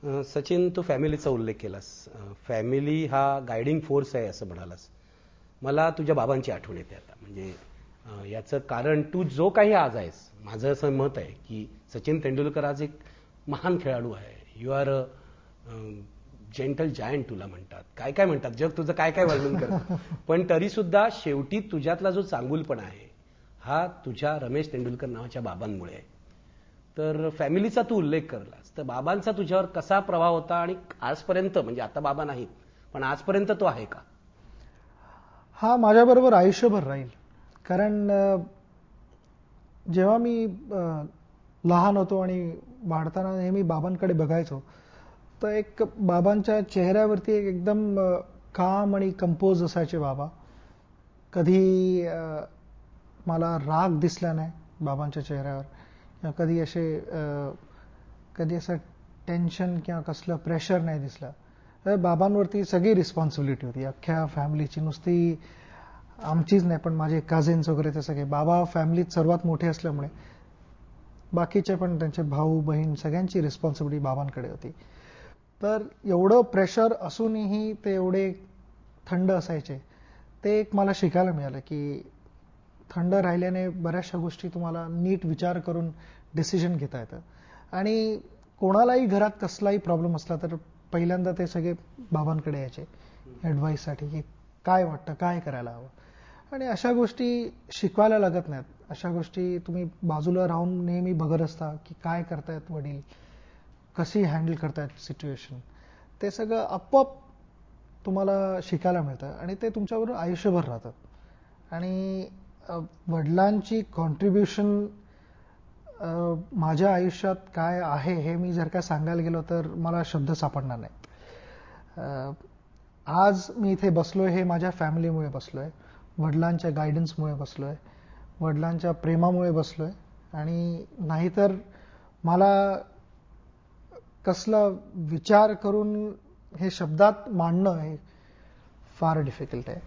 सचिन, तू फॅमिलीचा उल्लेख केलास. फॅमिली हा गायडिंग फोर्स आहे असं म्हणालास. मला तुझ्या बाबांची आठवण येते आता. म्हणजे याचं कारण तू जो काही आज आहेस, माझं असं मत आहे की सचिन तेंडुलकर आज एक महान खेळाडू आहे. You are a gentle giant तुला म्हणतात, काय काय म्हणतात, जग तुझं काय काय वर्णन करतं. पण तरी सुद्धा शेवटी तुझ्यातला जो चांगुलपणा आहे हा तुझ्या रमेश तेंडुलकर नावाच्या बाबांमुळे आहे. तर फॅमिलीचा तू उल्लेख करलास, तर बाबांचा तुझ्यावर कसा प्रभाव होता आणि आजपर्यंत, म्हणजे आता बाबा नाहीत पण आजपर्यंत तो आहे का? हा माझ्याबरोबर आयुष्यभर राहील. कारण जेव्हा मी लहान होतो आणि वाढताना नेहमी बाबांकडे बघायचो, तर एक बाबांच्या चेहऱ्यावरती एक एकदम काम आणि कंपोज असायचे बाबा. कधी मला राग दिसला नाही बाबांच्या चेहऱ्यावर, किंवा कधी असं टेन्शन किंवा कसलं प्रेशर नाही दिसलं. बाबांवरती सगळी रिस्पॉन्सिबिलिटी होती अख्ख्या फॅमिलीची, नुसती आमचीच नाही पण माझे कझिन्स वगैरे ते सगळे. बाबा फॅमिलीत सर्वात मोठे असल्यामुळे बाकीचे पण त्यांचे भाऊ बहीण सगळ्यांची रिस्पॉन्सिबिलिटी बाबांकडे होती. तर एवढं प्रेशर असूनही ते एवढे थंड असायचे. ते एक मला शिकायला मिळालं की थंड राहिल्याने बऱ्याचशा गोष्टी तुम्हाला नीट विचार करून डिसिजन घेता येतं. आणि कोणालाही घरात कसलाही प्रॉब्लेम असला तर पहिल्यांदा ते सगळे बाबांकडे यायचे ॲडवाईससाठी की काय वाटतं, काय करायला हवं. आणि अशा गोष्टी शिकवायला लागत नाहीत. अशा गोष्टी तुम्ही बाजूला राहून नेहमी बघत असता की काय करतायत वडील, कशी हँडल करतायत सिच्युएशन. ते सगळं आपोआप तुम्हाला शिकायला मिळतं आणि ते तुमच्याबरोबर आयुष्यभर राहतं. आणि वडिलांची कॉन्ट्रीब्युशन माझ्या आयुष्यात काय आहे हे मी जर का सांगायला गेलो तर मला शब्द सापडणार नाहीत. आज मी इथे बसलोय हे माझ्या फॅमिलीमुळे बसलोय, वडिलांच्या गायडन्समुळे बसलोय, वडिलांच्या प्रेमामुळे बसलोय. आणि नाहीतर मला कसला विचार करून हे शब्दात मांडणं हे फार डिफिकल्ट आहे.